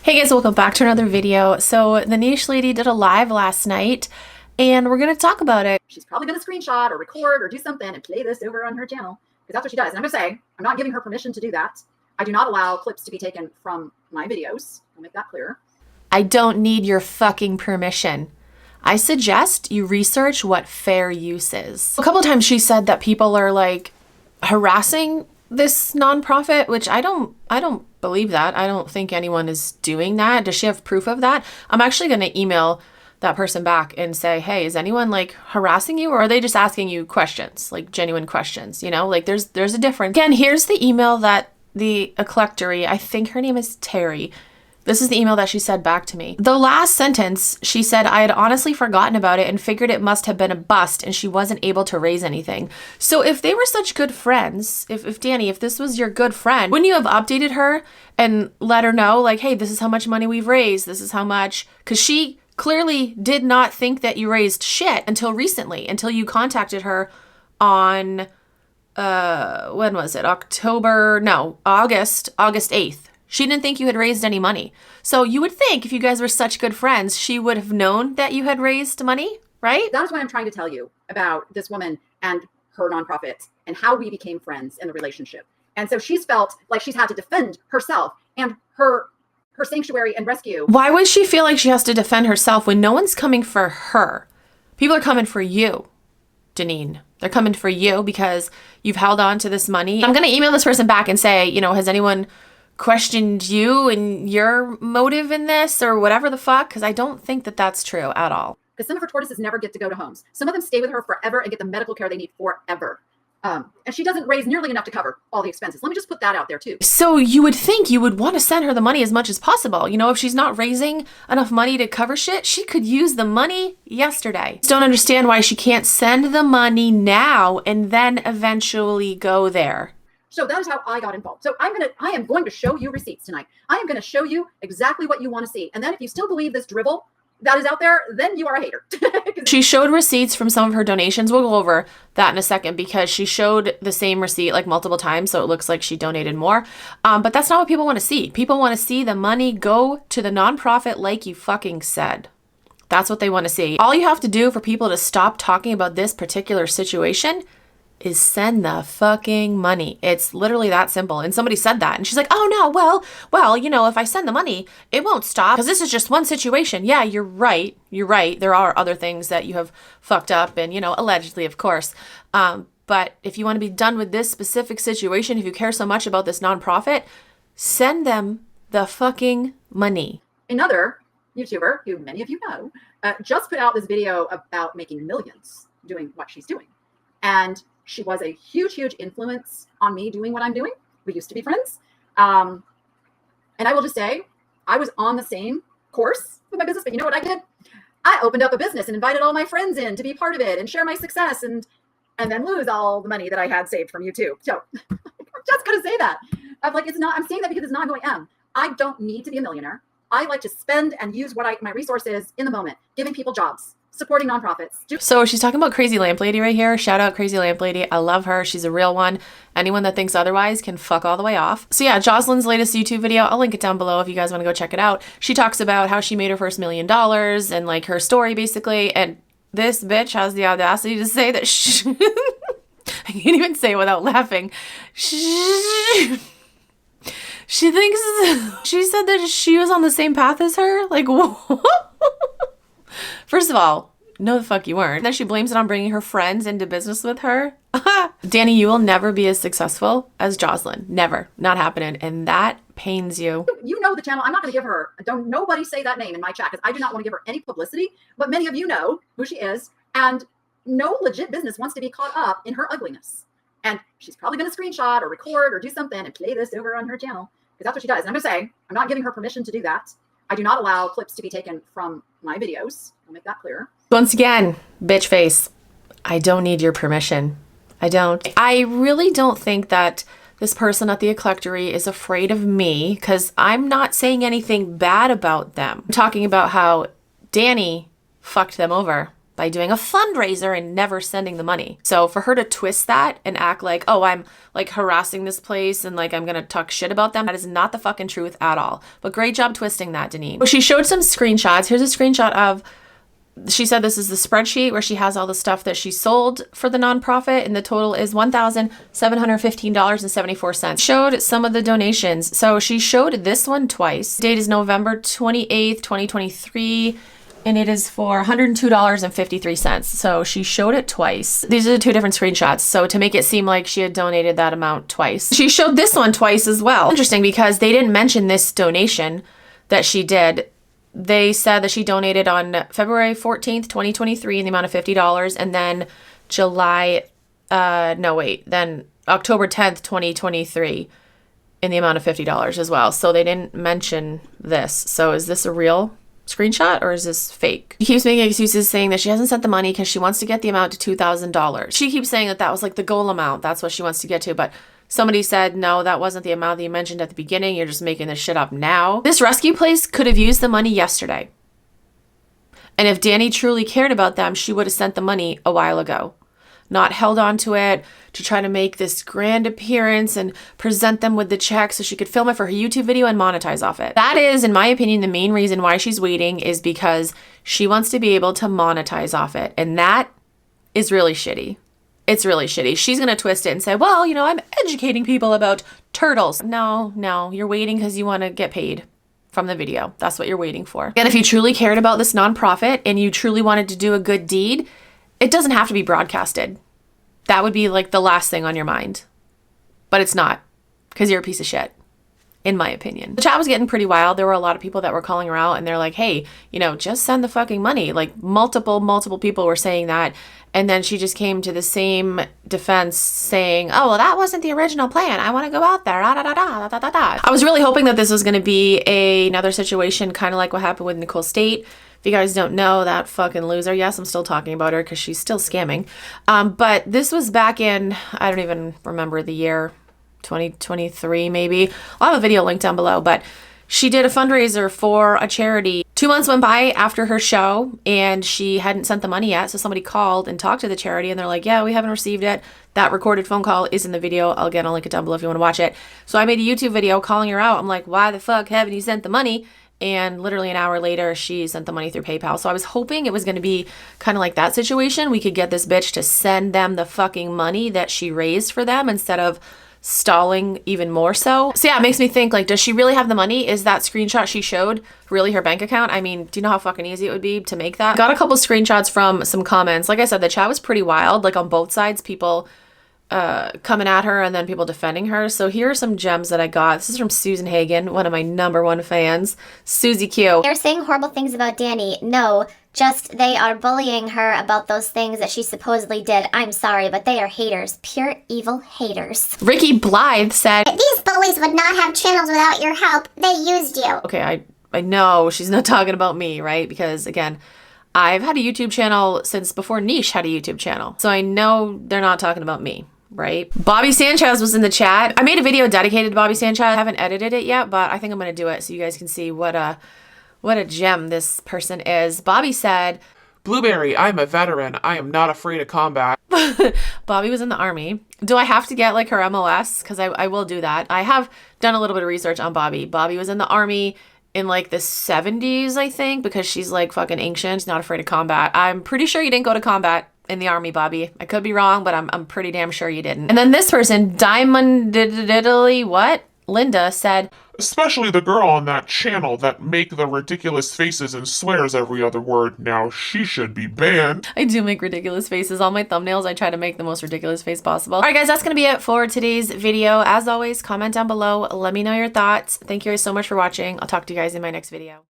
Hey guys, welcome back to another video. So the niche lady did a live last night and we're going to talk about it. She's probably going to screenshot or record or do something and play this over on her channel because that's what she does. And I'm going to say, I'm not giving her permission to do that. I do not allow clips to be taken from my videos. I'll make that clear. I don't need your fucking permission. I suggest you research what fair use is. A couple times she said that people are like harassing this nonprofit, which I don't believe that. I don't think anyone is doing that. Does she have proof of that? I'm actually going to email that person back and say, hey, is anyone like harassing you, or are they just asking you questions, like genuine questions? You know, like there's a difference. Again, here's the email that the eclectory, I think her name is Terry. This is the email that she said back to me. The last sentence, she said, I had honestly forgotten about it and figured it must have been a bust and she wasn't able to raise anything. So if they were such good friends, if Danny, if this was your good friend, wouldn't you have updated her and let her know, like, hey, this is how much money we've raised. This is how much, because she clearly did not think that you raised shit until recently, until you contacted her on, when was it? August 8th. She didn't think you had raised any money. So you would think if you guys were such good friends, she would have known that you had raised money, right? That is what I'm trying to tell you about this woman and her nonprofit and how we became friends in the relationship. And so she's felt like she's had to defend herself and her sanctuary and rescue. Why would she feel like she has to defend herself when no one's coming for her? People are coming for you, Deneen. They're coming for you because you've held on to this money. I'm going to email this person back and say, you know, has anyone questioned you and your motive in this or whatever the fuck? Because I don't think that that's true at all. Because some of her tortoises never get to go to homes. Some of them stay with her forever and get the medical care they need forever. And she doesn't raise nearly enough to cover all the expenses. Let me just put that out there too. So you would think you would want to send her the money as much as possible. You know, if she's not raising enough money to cover shit, she could use the money yesterday. Just don't understand why she can't send the money now and then eventually go there. So that is how I got involved. So I am going to show you receipts tonight. I am going to show you exactly what you want to see. And then if you still believe this drivel that is out there, then you are a hater. She showed receipts from some of her donations. We'll go over that in a second because she showed the same receipt like multiple times. So it looks like she donated more. But that's not what people want to see. People want to see the money go to the nonprofit like you fucking said. That's what they want to see. All you have to do for people to stop talking about this particular situation is send the fucking money. It's literally that simple. And somebody said that and she's like, oh no, well, you know, if I send the money, it won't stop because this is just one situation. Yeah, you're right. You're right. There are other things that you have fucked up and, you know, allegedly, of course. But if you want to be done with this specific situation, if you care so much about this nonprofit, send them the fucking money. Another YouTuber, who many of you know, just put out this video about making millions doing what she's doing. And she was a huge, huge influence on me doing what I'm doing. We used to be friends. And I will just say, I was on the same course with my business, but you know what I did? I opened up a business and invited all my friends in to be part of it and share my success and then lose all the money that I had saved from YouTube. So I'm just going to say that. I'm saying that because it's not who I am. I don't need to be a millionaire. I like to spend and use my resources in the moment, giving people jobs, supporting nonprofits. So she's talking about Crazy Lamp Lady right here. Shout out Crazy Lamp Lady. I love her. She's a real one. Anyone that thinks otherwise can fuck all the way off. So yeah, Jocelyn's latest YouTube video, I'll link it down below if you guys want to go check it out. She talks about how she made her first $1 million and like her story basically. And this bitch has the audacity to say that I can't even say it without laughing. She thinks, she said that she was on the same path as her. Like, what? First of all, no the fuck you weren't. Then she blames it on bringing her friends into business with her. Danny, you will never be as successful as Jocelyn. Never. Not happening. And that pains you. You know the channel. I'm not going to give her, nobody say that name in my chat because I do not want to give her any publicity. But many of you know who she is. And no legit business wants to be caught up in her ugliness. And she's probably going to screenshot or record or do something and play this over on her channel. Because that's what she does. And I'm going to say, I'm not giving her permission to do that. I do not allow clips to be taken from my videos. I'll make that clear. Once again, bitch face, I don't need your permission. I don't. I really don't think that this person at the eclectory is afraid of me because I'm not saying anything bad about them. I'm talking about how Danny fucked them over by doing a fundraiser and never sending the money. So for her to twist that and act like, oh, I'm like harassing this place and like I'm gonna talk shit about them, that is not the fucking truth at all. But great job twisting that, Deneen. She showed some screenshots. Here's a screenshot of, she said this is the spreadsheet where she has all the stuff that she sold for the nonprofit, and the total is $1,715.74. Showed some of the donations. So she showed this one twice. Date is November 28th, 2023. And it is for $102.53. So she showed it twice. These are the two different screenshots. So to make it seem like she had donated that amount twice. She showed this one twice as well. Interesting, because they didn't mention this donation that she did. They said that she donated on February 14th, 2023 in the amount of $50. And then then October 10th, 2023 in the amount of $50 as well. So they didn't mention this. So is this a real screenshot or is this fake? She keeps making excuses saying that she hasn't sent the money because she wants to get the amount to $2,000. She keeps saying that that was like the goal amount. That's what she wants to get to. But somebody said, no, that wasn't the amount that you mentioned at the beginning. You're just making this shit up now. This rescue place could have used the money yesterday. And if Danny truly cared about them, she would have sent the money a while ago. Not held on to it to try to make this grand appearance and present them with the check so she could film it for her YouTube video and monetize off it. That is, in my opinion, the main reason why she's waiting is because she wants to be able to monetize off it. And that is really shitty. It's really shitty. She's going to twist it and say, well, you know, I'm educating people about turtles. No, you're waiting because you want to get paid from the video. That's what you're waiting for. And if you truly cared about this nonprofit and you truly wanted to do a good deed, it doesn't have to be broadcasted. That would be like the last thing on your mind. But it's not, because you're a piece of shit, in my opinion. The chat was getting pretty wild. There were a lot of people that were calling her out and they're like, hey, you know, just send the fucking money. Like multiple people were saying that. And then she just came to the same defense saying, oh, well, that wasn't the original plan. I want to go out there. I was really hoping that this was going to be another situation kind of like what happened with Nicole State. If you guys don't know, that fucking loser. Yes, I'm still talking about her because she's still scamming. But this was back in, I don't even remember the year, 2023 maybe. I'll have a video linked down below, but she did a fundraiser for a charity. 2 months went by after her show and she hadn't sent the money yet. So somebody called and talked to the charity and they're like, yeah, we haven't received it. That recorded phone call is in the video. I'll link it down below if you want to watch it. So I made a YouTube video calling her out. I'm like, why the fuck haven't you sent the money? And literally an hour later, she sent the money through PayPal. So I was hoping it was going to be kind of like that situation. We could get this bitch to send them the fucking money that she raised for them instead of stalling even more so. So yeah, it makes me think, like, does she really have the money? Is that screenshot she showed really her bank account? I mean, do you know how fucking easy it would be to make that? Got a couple screenshots from some comments. Like I said, the chat was pretty wild, like on both sides, people coming at her and then people defending her. So here are some gems that I got. This is from Susan Hagen, one of my #1 fans. Susie Q. They're saying horrible things about Danny. No, just they are bullying her about those things that she supposedly did. I'm sorry, but they are haters. Pure evil haters. Ricky Blythe said, these bullies would not have channels without your help. They used you. Okay, I know she's not talking about me, right? Because again, I've had a YouTube channel since before Niche had a YouTube channel. So I know they're not talking about me. Right? Bobby Sanchez was in the chat. I made a video dedicated to Bobby Sanchez. I haven't edited it yet, but I think I'm going to do it so you guys can see what a gem this person is. Bobby said, Blueberry, I'm a veteran. I am not afraid of combat. Bobby was in the Army. Do I have to get like her MOS? Because I will do that. I have done a little bit of research on Bobby. Bobby was in the Army in like the 70s, I think, because she's like fucking ancient, not afraid of combat. I'm pretty sure you didn't go to combat in the Army, Bobby. I could be wrong, but I'm pretty damn sure you didn't. And then this person, Diamond Diddly what? Linda said, especially the girl on that channel that make the ridiculous faces and swears every other word. Now she should be banned. I do make ridiculous faces. All my thumbnails, I try to make the most ridiculous face possible. All right, guys, that's going to be it for today's video. As always, comment down below. Let me know your thoughts. Thank you guys so much for watching. I'll talk to you guys in my next video.